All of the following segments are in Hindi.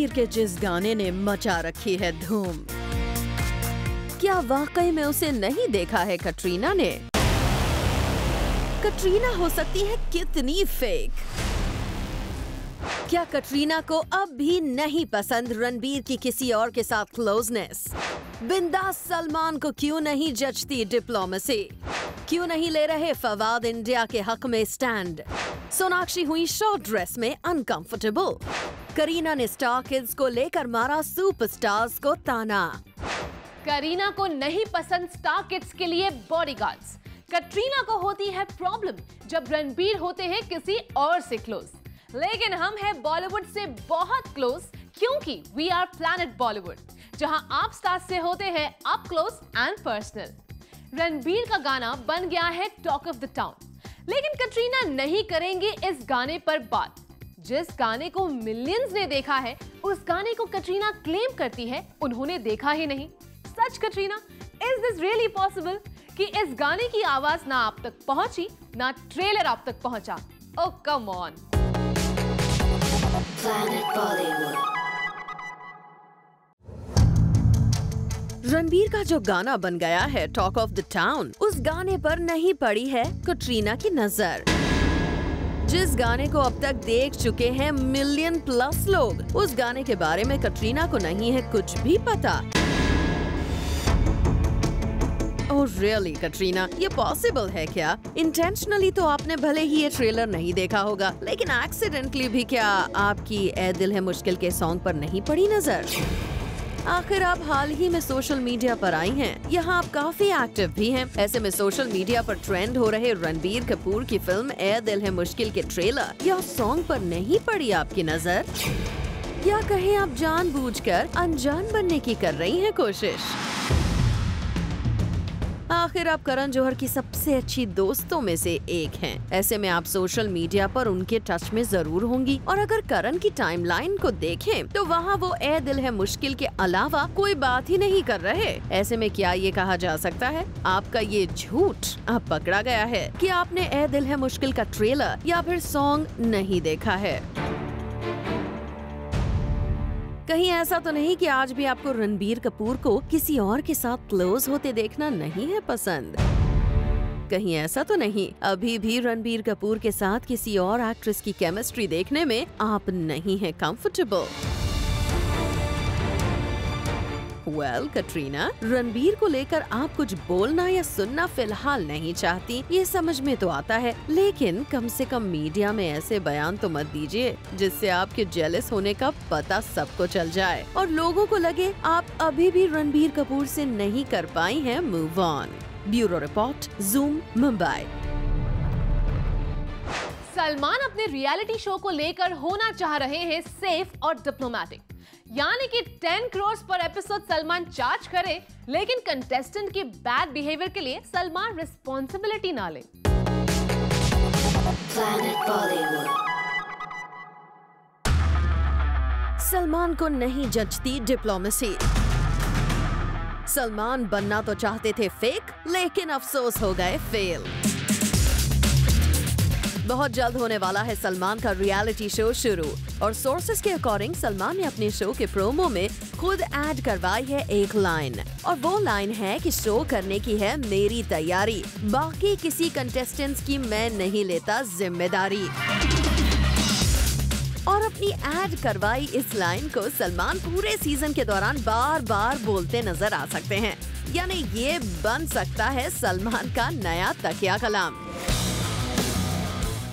रणबीर के जिस गाने ने मचा रखी है धूम, क्या वाकई में उसे नहीं देखा है कटरीना ने? कटरीना हो सकती है कितनी फेक? क्या कटरीना को अब भी नहीं पसंद रणबीर की किसी और के साथ क्लोजनेस? बिंदास सलमान को क्यों नहीं जचती डिप्लोमेसी? क्यों नहीं ले रहे फवाद इंडिया के हक में स्टैंड? सोनाक्षी हुई शॉर्ट ड्रेस में अनकंफर्टेबल। करीना ने स्टार किड्स को लेकर मारा सुपरस्टार्स को ताना। करीना को नहीं पसंद स्टार किड्स के लिए बॉडीगार्ड्स। कटरीना को होती है प्रॉब्लम जब रणबीर होते हैं किसी और से क्लोज। लेकिन हम हैं बॉलीवुड से बहुत क्लोज, क्योंकि वी आर प्लैनेट बॉलीवुड, जहां आप स्टार्स से होते हैं up close and personal. Ranbir का गाना बन गया है टॉक ऑफ द टाउन, लेकिन कटरीना नहीं करेंगे इस गाने पर बात। जिस गाने को मिलियंस ने देखा है, उस गाने को कटरीना क्लेम करती है उन्होंने देखा ही नहीं। सच Katrina, is this really possible कि इस गाने की आवाज ना आप तक पहुंची, ना ट्रेलर आप तक पहुंचा? ओह कम ऑन। रणबीर का जो गाना बन गया है टॉक ऑफ द टाउन, उस गाने पर नहीं पड़ी है कटरीना की नजर। जिस गाने को अब तक देख चुके हैं मिलियन प्लस लोग, उस गाने के बारे में कटरीना को नहीं है कुछ भी पता। ओह रियली कटरीना, ये पॉसिबल है क्या? इंटेंशनली तो आपने भले ही ये ट्रेलर नहीं देखा होगा, लेकिन एक्सीडेंटली भी क्या आपकी ए दिल है मुश्किल के सॉन्ग पर नहीं पड़ी नजर? आखिर आप हाल ही में सोशल मीडिया पर आई हैं। यहाँ आप काफी एक्टिव भी हैं। ऐसे में सोशल मीडिया पर ट्रेंड हो रहे रणबीर कपूर की फिल्म ए दिल है मुश्किल के ट्रेलर या सॉन्ग पर नहीं पड़ी आपकी नजर? या कहीं आप जानबूझकर अनजान बनने की कर रही हैं कोशिश? आखिर आप करण जौहर की सबसे अच्छी दोस्तों में से एक हैं। ऐसे में आप सोशल मीडिया पर उनके टच में जरूर होंगी, और अगर करण की टाइमलाइन को देखें तो वहाँ वो ए दिल है मुश्किल के अलावा कोई बात ही नहीं कर रहे। ऐसे में क्या ये कहा जा सकता है आपका ये झूठ अब पकड़ा गया है कि आपने ए दिल है मुश्किल का ट्रेलर या फिर सॉन्ग नहीं देखा है? कहीं ऐसा तो नहीं कि आज भी आपको रणबीर कपूर को किसी और के साथ क्लोज होते देखना नहीं है पसंद? कहीं ऐसा तो नहीं अभी भी रणबीर कपूर के साथ किसी और एक्ट्रेस की केमिस्ट्री देखने में आप नहीं है कंफर्टेबल? वेल कटरीना, रणबीर को लेकर आप कुछ बोलना या सुनना फिलहाल नहीं चाहती, ये समझ में तो आता है, लेकिन कम से कम मीडिया में ऐसे बयान तो मत दीजिए जिससे आपके जेलस होने का पता सबको चल जाए और लोगों को लगे आप अभी भी रणबीर कपूर से नहीं कर पाई हैं move on. Bureau report, zoom, Mumbai. Salman अपने रियलिटी शो को लेकर होना चाह रहे हैं सेफ और डिप्लोमेटिक, यानी कि 10 करोड़ पर एपिसोड सलमान चार्ज करे, लेकिन कंटेस्टेंट के बैड बिहेवियर के लिए सलमान रिस्पॉन्सिबिलिटी ना ले। सलमान को नहीं जचती डिप्लोमेसी। सलमान बनना तो चाहते थे फेक, लेकिन अफसोस हो गए फेल। बहुत जल्द होने वाला है सलमान का रियलिटी शो शुरू, और सोर्सेस के अकॉर्डिंग सलमान ने अपने शो के प्रोमो में खुद ऐड करवाई है एक लाइन, और वो लाइन है कि शो करने की है मेरी तैयारी, बाकी किसी कंटेस्टेंट्स की मैं नहीं लेता जिम्मेदारी। और अपनी ऐड करवाई इस लाइन को सलमान पूरे सीजन के दौरान बार बार बोलते नजर आ सकते हैं, यानी ये बन सकता है सलमान का नया तकिया कलाम।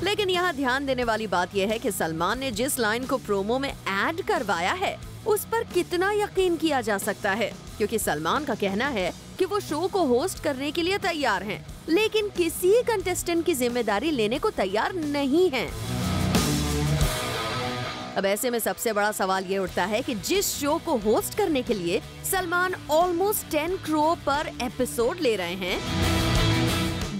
लेकिन यहाँ ध्यान देने वाली बात यह है कि सलमान ने जिस लाइन को प्रोमो में ऐड करवाया है उस पर कितना यकीन किया जा सकता है, क्योंकि सलमान का कहना है कि वो शो को होस्ट करने के लिए तैयार हैं, लेकिन किसी कंटेस्टेंट की जिम्मेदारी लेने को तैयार नहीं हैं। अब ऐसे में सबसे बड़ा सवाल ये उठता है कि जिस शो को होस्ट करने के लिए सलमान ऑलमोस्ट 10 करोड़ पर एपिसोड ले रहे हैं,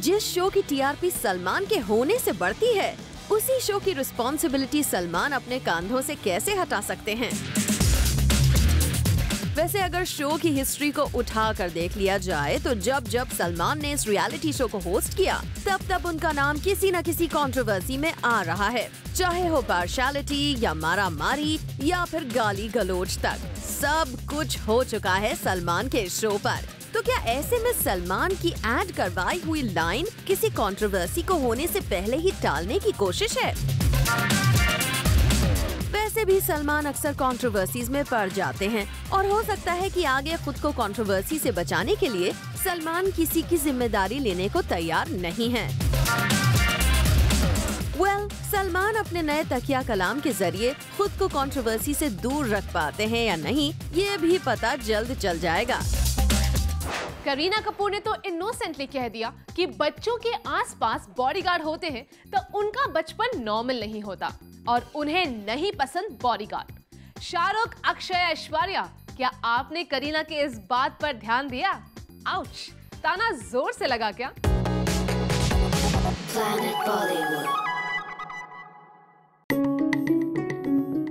जिस शो की टीआरपी सलमान के होने से बढ़ती है, उसी शो की रिस्पॉन्सिबिलिटी सलमान अपने कंधों से कैसे हटा सकते हैं? वैसे अगर शो की हिस्ट्री को उठा कर देख लिया जाए तो जब जब सलमान ने इस रियलिटी शो को होस्ट किया तब तब उनका नाम किसी न किसी कंट्रोवर्सी में आ रहा है, चाहे हो पार्शियलिटी या मारा मारी या फिर गाली गलोच तक सब कुछ हो चुका है सलमान के शो पर। तो क्या ऐसे में सलमान की ऐड करवाई हुई लाइन किसी कंट्रोवर्सी को होने से पहले ही टालने की कोशिश है? वैसे भी सलमान अक्सर कंट्रोवर्सीज में पड़ जाते हैं और हो सकता है कि आगे खुद को कंट्रोवर्सी से बचाने के लिए सलमान किसी की जिम्मेदारी लेने को तैयार नहीं है। सलमान अपने नए तकिया कलाम के जरिए खुद को कंट्रोवर्सी से दूर रख पाते हैं या नहीं, ये भी पता जल्द चल जाएगा। करीना कपूर ने तो इनोसेंटली कह दिया कि बच्चों के आसपास बॉडीगार्ड होते हैं तो उनका बचपन नॉर्मल नहीं होता और उन्हें नहीं पसंद बॉडीगार्ड। शाहरुख, अक्षय, ऐश्वर्या, क्या आपने करीना के इस बात पर ध्यान दिया? आउच, ताना जोर से लगा क्या?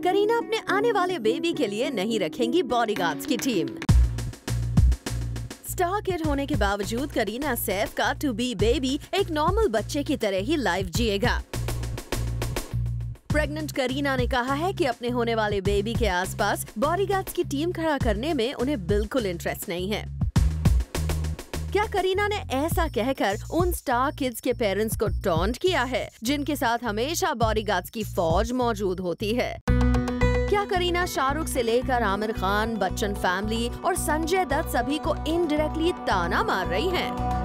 करीना अपने आने वाले बेबी के लिए नहीं रखेंगी बॉडीगार्ड्स की टीम। स्टार किड होने के बावजूद करीना सैफ का टू बी बेबी एक नॉर्मल बच्चे की तरह ही लाइफ जिएगा। प्रेग्नेंट करीना ने कहा है कि अपने होने वाले बेबी के आसपास बॉडीगार्ड्स की टीम खड़ा करने में उन्हें बिल्कुल इंटरेस्ट नहीं है। क्या करीना ने ऐसा कहकर उन स्टार किड्स के पेरेंट्स को टॉन्ट किया है जिनके साथ हमेशा बॉडीगार्ड्स की फौज मौजूद होती है? क्या करीना शाहरुख से लेकर आमिर खान, बच्चन फैमिली और संजय दत्त सभी को इनडायरेक्टली ताना मार रही हैं?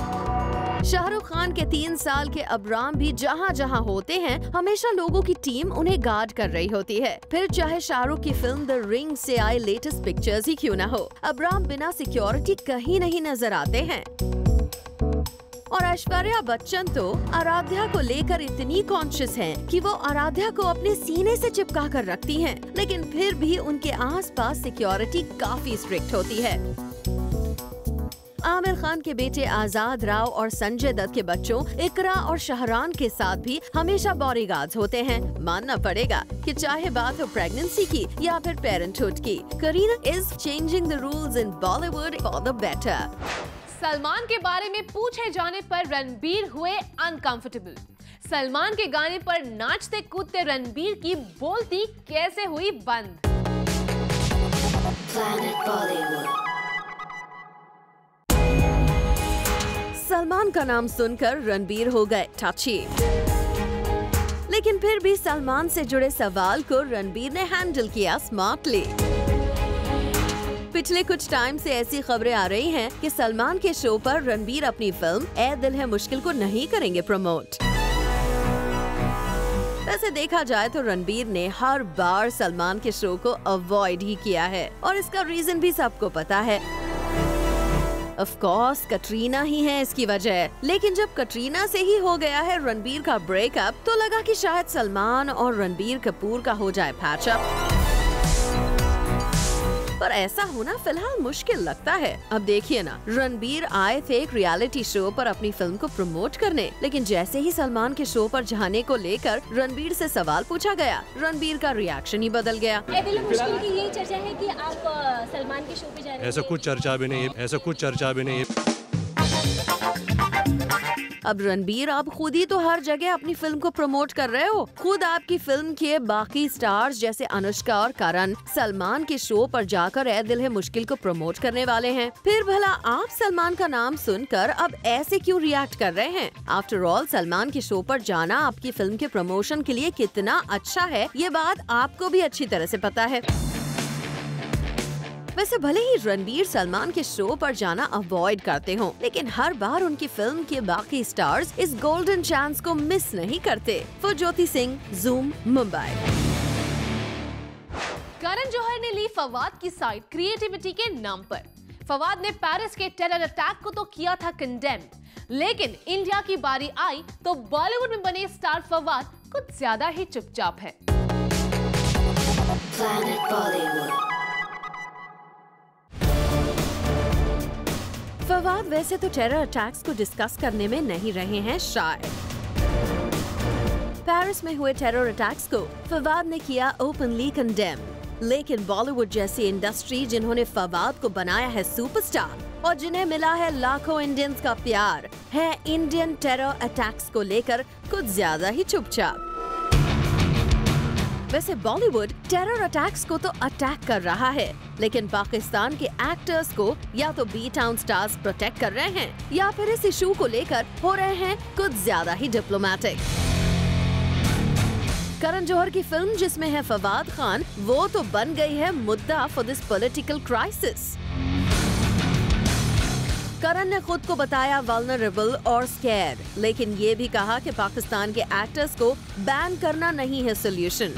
शाहरुख खान के 3 साल के अब्राम भी जहाँ जहाँ होते हैं हमेशा लोगों की टीम उन्हें गार्ड कर रही होती है। फिर चाहे शाहरुख की फिल्म द रिंग से आए लेटेस्ट पिक्चर्स ही क्यों न हो, अब्राम बिना सिक्योरिटी कहीं नहीं नजर आते हैं। और ऐश्वर्या बच्चन तो आराध्या को लेकर इतनी कॉन्शियस हैं कि वो आराध्या को अपने सीने से चिपका कर रखती हैं, लेकिन फिर भी उनके आसपास सिक्योरिटी काफी स्ट्रिक्ट होती है। आमिर खान के बेटे आजाद राव और संजय दत्त के बच्चों इकरा और शहरान के साथ भी हमेशा बॉडीगार्ड्स होते हैं। मानना पड़ेगा कि चाहे बात हो प्रेगनेंसी की या फिर पेरेंटहुड की, Kareena is changing the rules in Bollywood for the better. Salman के बारे में पूछे जाने पर रणबीर हुए अनकंफर्टेबल। सलमान के गाने पर नाचते कूदते रणबीर की बोलती कैसे हुई बंद? सलमान का नाम सुनकर रणबीर हो गए टची, लेकिन फिर भी सलमान से जुड़े सवाल को रणबीर ने हैंडल किया स्मार्टली। पिछले कुछ टाइम से ऐसी खबरें आ रही हैं कि सलमान के शो पर रणबीर अपनी फिल्म ए दिल है मुश्किल को नहीं करेंगे प्रमोट। वैसे देखा जाए तो रणबीर ने हर बार सलमान के शो को अवॉइड ही किया है और इसका रीजन भी सबको पता है। ऑफ कोर्स कटरीना ही है इसकी वजह, लेकिन जब कटरीना से ही हो गया है रणबीर का ब्रेकअप तो लगा कि शायद सलमान और रणबीर कपूर का हो जाए पैचअप, पर ऐसा होना फिलहाल मुश्किल लगता है। अब देखिए ना, रणबीर आए थे एक रियलिटी शो पर अपनी फिल्म को प्रमोट करने, लेकिन जैसे ही सलमान के शो पर जाने को लेकर रणबीर से सवाल पूछा गया, रणबीर का रिएक्शन ही बदल गया। ए दिल है मुश्किल की यही चर्चा है कि आप सलमान के शो पे जा रहे हैं। ऐसा कुछ चर्चा भी नहीं है। अब रणबीर आप खुद ही तो हर जगह अपनी फिल्म को प्रमोट कर रहे हो। खुद आपकी फिल्म के बाकी स्टार्स जैसे अनुष्का और करण सलमान के शो पर जाकर ए दिल है मुश्किल को प्रमोट करने वाले हैं। फिर भला आप सलमान का नाम सुनकर अब ऐसे क्यों रिएक्ट कर रहे हैं? आफ्टर ऑल सलमान के शो पर जाना आपकी फिल्म के प्रमोशन के लिए कितना अच्छा है, ये बात आपको भी अच्छी तरह से पता है। वैसे भले ही रणबीर सलमान के शो पर जाना अवॉइड करते हों, लेकिन हर बार उनकी फिल्म के बाकी स्टार्स इस गोल्डन चांस को मिस नहीं करते। फुरज्योति सिंह, ज़ूम, मुंबई। करण जौहर ने ली फवाद की साइड क्रिएटिविटी के नाम पर। फवाद ने पेरिस के टेरर अटैक को तो किया था कंडेम, लेकिन इंडिया की बारी आई तो बॉलीवुड में बने स्टार फवाद कुछ ज्यादा ही चुपचाप है। फवाद वैसे तो टेरर अटैक्स को डिस्कस करने में नहीं रहे हैं शाय। पेरिस में हुए टेरर अटैक्स को फवाद ने किया ओपनली कंडेम, लेकिन बॉलीवुड जैसी इंडस्ट्री जिन्होंने फवाद को बनाया है सुपरस्टार और जिन्हें मिला है लाखों इंडियंस का प्यार, है इंडियन टेरर अटैक्स को लेकर कुछ ज्यादा ही चुपचाप। वैसे बॉलीवुड टेरर अटैक्स को तो अटैक कर रहा है, लेकिन पाकिस्तान के एक्टर्स को या तो बी टाउन स्टार्स प्रोटेक्ट कर रहे हैं या फिर इस इशू को लेकर हो रहे हैं कुछ ज्यादा ही डिप्लोमेटिक। करण जौहर की फिल्म जिसमें है फवाद खान, वो तो बन गई है मुद्दा फॉर दिस पॉलिटिकल क्राइसिस। करण ने खुद को बताया वल्नरेबल और स्कैर्ड, लेकिन ये भी कहा कि पाकिस्तान के एक्टर्स को बैन करना नहीं है सोल्यूशन।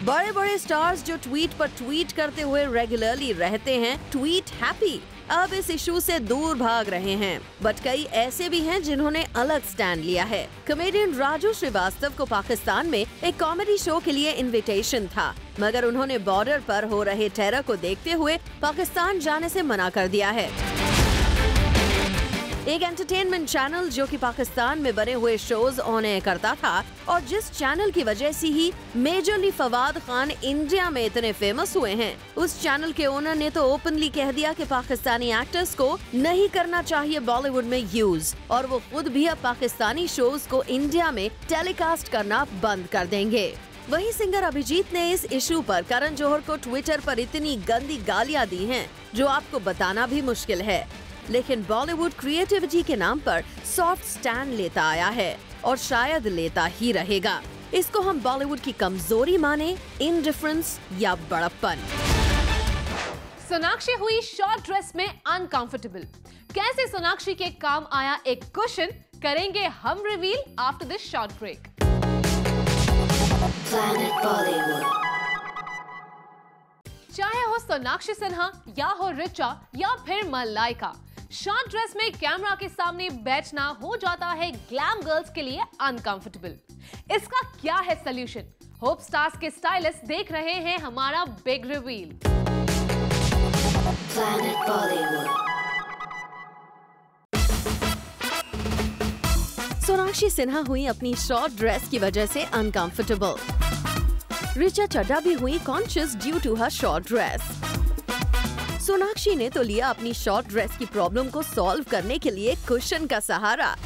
बड़े बड़े स्टार्स जो ट्वीट पर ट्वीट करते हुए रेगुलरली रहते हैं ट्वीट हैप्पी, अब इस इशू से दूर भाग रहे हैं, बट कई ऐसे भी हैं जिन्होंने अलग स्टैंड लिया है। कॉमेडियन राजू श्रीवास्तव को पाकिस्तान में एक कॉमेडी शो के लिए इनविटेशन था, मगर उन्होंने बॉर्डर पर हो रहे टेरर को देखते हुए पाकिस्तान जाने से मना कर दिया है। एक एंटरटेनमेंट चैनल जो कि पाकिस्तान में बने हुए शोज ऑन एयर करता था और जिस चैनल की वजह से ही मेजरली फवाद खान इंडिया में इतने फेमस हुए हैं, उस चैनल के ओनर ने तो ओपनली कह दिया कि पाकिस्तानी एक्टर्स को नहीं करना चाहिए बॉलीवुड में यूज, और वो खुद भी अब पाकिस्तानी शोज को इंडिया में टेलीकास्ट करना बंद कर देंगे। वहीं सिंगर अभिजीत ने इस इशू पर करण जौहर को ट्विटर पर इतनी गंदी गालियां दी हैं जो आपको बताना भी मुश्किल है, लेकिन बॉलीवुड क्रिएटिविटी के नाम पर सॉफ्ट स्टैंड लेता आया है और शायद लेता ही रहेगा। इसको हम बॉलीवुड की कमजोरी माने, इनडिफरेंस या बड़प्पन। सोनाक्षी हुई शॉर्ट ड्रेस में अनकंफर्टेबल। कैसे सोनाक्षी के काम आया एक कुशन, करेंगे हम reveal after this short break. चाहे हो सोनाक्षी सिन्हा या हो रिचा या फिर मलाइका, शॉर्ट ड्रेस में कैमरा के सामने बैठना हो जाता है ग्लैम गर्ल्स के लिए अनकंफर्टेबल। इसका क्या है सॉल्यूशन? होप स्टार्स के स्टाइलिस्ट देख रहे हैं हमारा बिग रिवील। सोनाक्षी सिन्हा हुई अपनी शॉर्ट ड्रेस की वजह से अनकंफर्टेबल। रिचा चड्ढा भी हुई conscious due to her short dress. Sonakshi ने तो लिया अपनी शॉर्ट ड्रेस की प्रॉब्लम को सॉल्व करने के लिए कुशन का सहारा,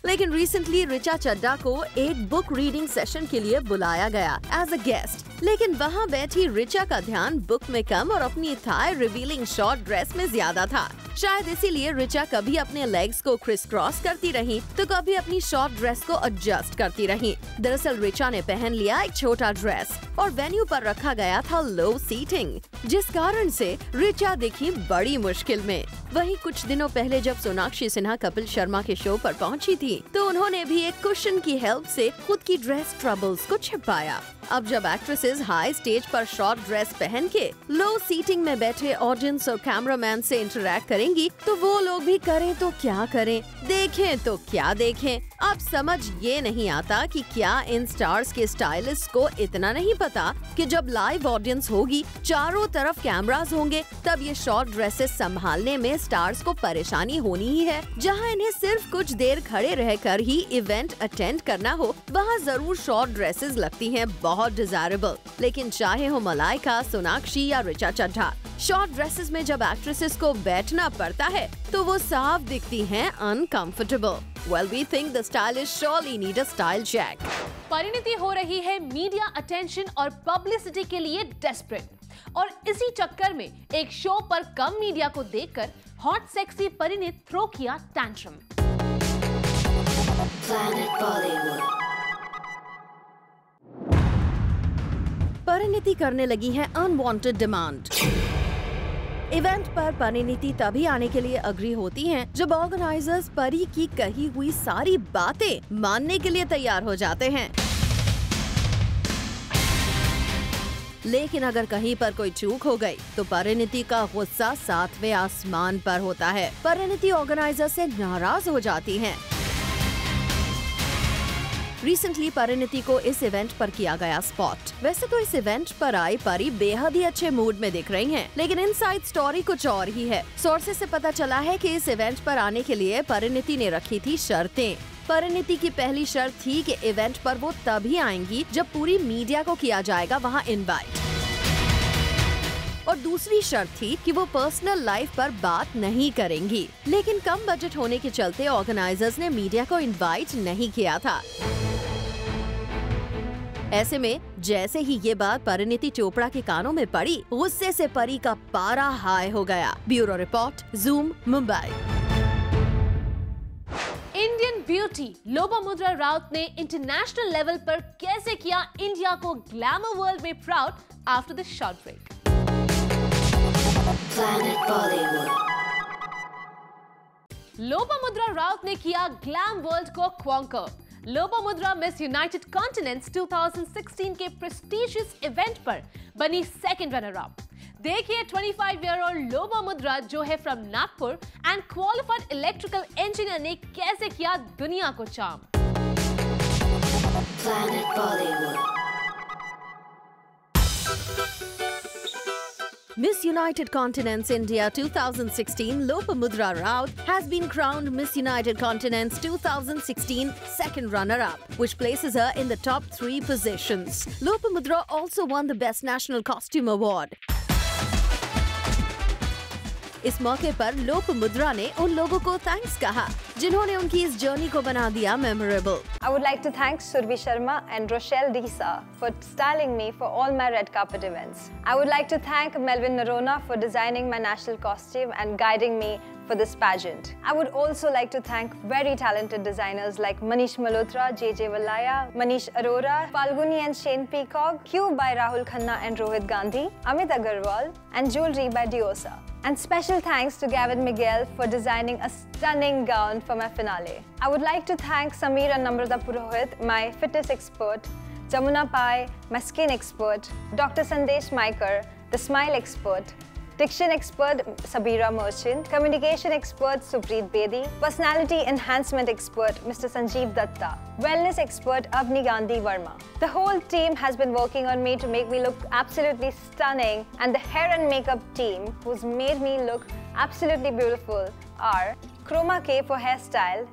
लेकिन रिसेंटली रिचा चड्ढा को एक बुक रीडिंग सेशन के लिए बुलाया गया एज अ गेस्ट, लेकिन वहाँ बैठी रिचा का ध्यान बुक में कम और अपनी थाई रिवीलिंग शॉर्ट ड्रेस में ज्यादा था। शायद इसीलिए रिचा कभी अपने लेग्स को क्रिस क्रॉस करती रही तो कभी अपनी शॉर्ट ड्रेस को एडजस्ट करती रही। दरअसल रिचा ने पहन लिया एक छोटा ड्रेस और वेन्यू पर रखा गया था लो सीटिंग, जिस कारण से रिचा दिखी बड़ी मुश्किल में। वहीं कुछ दिनों पहले जब सोनाक्षी सिन्हा कपिल शर्मा के शो पर पहुंची थी तो उन्होंने भी एक कुशन की हेल्प से खुद की ड्रेस ट्रबल्स को छिपाया। अब जब एक्ट्रेसेस हाई स्टेज पर शॉर्ट ड्रेस पहन के लो सीटिंग में बैठे ऑडियंस और कैमरामैन से इंटरैक्ट करेंगी तो वो लोग भी करें तो क्या करें, देखें तो क्या देखें। अब समझ ये नहीं आता कि क्या इन स्टार्स के स्टाइलिस्ट को इतना नहीं पता कि जब लाइव ऑडियंस होगी, चारों तरफ कैमरास होंगे, तब ये शॉर्ट ड्रेसेस संभालने में स्टार्स को परेशानी होनी ही है। जहां इन्हें सिर्फ कुछ देर खड़े रहकर ही इवेंट अटेंड करना हो, वहां जरूर शॉर्ट ड्रेसेस लगती हैं बहुत डिजायरेबल। लेकिन चाहे हो मलाइका, सोनाक्षी या रिचा चड्ढा, शॉर्ट ड्रेसेस में जब एक्ट्रेसेस को बैठना पड़ता है तो वो साफ दिखती हैं uncomfortable. Well, we think the stylists surely need a style check. Parineeti हो रही है मीडिया अटेंशन और पब्लिसिटी के लिए डेस्परेट, और इसी चक्कर में एक शो पर कम मीडिया को देखकर हॉट सेक्सी परिणीत थ्रो किया टैंट्रम। परिणीति करने लगी है अनवांटेड डिमांड। इवेंट पर परिणीति तभी आने के लिए अग्री होती हैं जब ऑर्गेनाइजर्स परी की कही हुई सारी बातें मानने के लिए तैयार हो जाते हैं। लेकिन अगर कहीं पर कोई चूक हो गई तो परिणीति का गुस्सा 7वें आसमान पर होता है। परिणीति ऑर्गेनाइजर से नाराज हो जाती हैं। रिसेंटली परिणीति को इस इवेंट पर किया गया स्पॉट। वैसे तो इस इवेंट पर आई परी बेहद ही अच्छे मूड में दिख रही हैं, लेकिन इनसाइड स्टोरी कुछ और ही है। सोर्सेस से पता चला है कि इस इवेंट पर आने के लिए परिणीति ने रखी थी शर्तें। परिणीति की पहली शर्त थी कि इवेंट पर वो तभी आएंगी जब पूरी मीडिया को किया जाएगा वहाँ इनवाइट, और दूसरी शर्त थी कि वो पर्सनल लाइफ पर बात नहीं करेंगी। लेकिन कम बजट होने के चलते ऑर्गेनाइजर्स ने मीडिया को इनवाइट नहीं किया था। ऐसे में जैसे ही ये बात परिणीति चोपड़ा के कानों में पड़ी, गुस्से से परी का पारा हाई हो गया। Bureau report, zoom, Mumbai. Indian beauty Lopamudra Raut ने इंटरनेशनल लेवल पर कैसे किया इंडिया को ग्लैमर वर्ल्ड में proud after the short break. Lopamudra Raut ने किया ग्लैम वर्ल्ड को conquer. Lopamudra miss United Continents 2016 के प्रेस्टिजियस इवेंट पर बनी सेकंड रनर अप। देखिए 25-year-old लोपामुद्रा जो है from Nagpur and qualified electrical engineer ने कैसे किया दुनिया को charm. Miss United Continents India 2016 Lopamudra Raut has been crowned Miss United Continents 2016 second runner-up, which places her in the top 3 positions. Lopamudra also won the Best National Costume Award. इस मौके पर लोपामुद्रा ने उन लोगों को थैंक्स कहा जिन्होंने उनकी इस जर्नी को बना दिया memorable. I would like to thank Survi Sharma and Rochelle Disa for styling me for all my red carpet events. I would like to thank Melvin Narona for designing my national costume and guiding me for this pageant. I would also like to thank very talented designers like Manish Malhotra, JJ Vallaya, Manish Arora, Falguni and Shane Peacock, Q by Rahul Khanna and Rohit Gandhi, Amit Agarwal, and jewelry by Diosa. And special thanks to Gavin Miguel for designing a stunning gown for my finale. I would like to thank Sameer and Namrata Purohit, my fitness expert, Jamuna Pai, my skin expert, Dr. Sandesh Maikar, the smile expert, diction expert Sabira Merchant, communication expert Supreet Bedi, personality enhancement expert Mr. Sanjeev Datta, wellness expert Avni Gandhi Verma. The whole team has been working on me to make me look absolutely stunning, and the hair and makeup team who's made me look absolutely beautiful are Chroma K for hairstyle,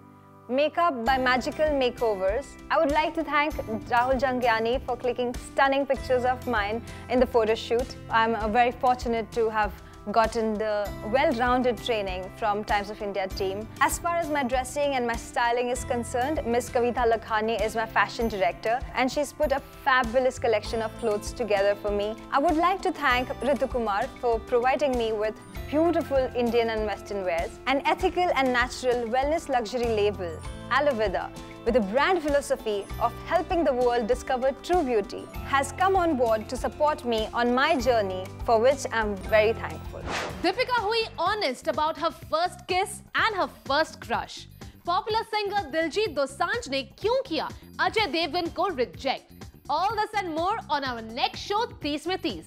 Makeup by Magical Makeovers. I would like to thank Rahul Jangyani for clicking stunning pictures of mine in the photo shoot. I'm very fortunate to have gotten the well-rounded training from Times of India team. As far as my dressing and my styling is concerned, Miss Kavita Lakhani is my fashion director and she's put a fabulous collection of clothes together for me. I would like to thank Ritu Kumar for providing me with beautiful Indian and Western wears. An ethical and natural wellness luxury label, Ayurveda, with a brand philosophy of helping the world discover true beauty, has come on board to support me on my journey, for which I'm very thankful. Deepika hui honest about her first kiss and her first crush. Popular singer Diljit Dosanjh ने क्यों किया अजय देवगन को reject? All this and more on our next show 30 में 30.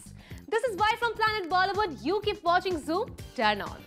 This is Bye from Planet Bollywood. You keep watching Zoom. Turn on.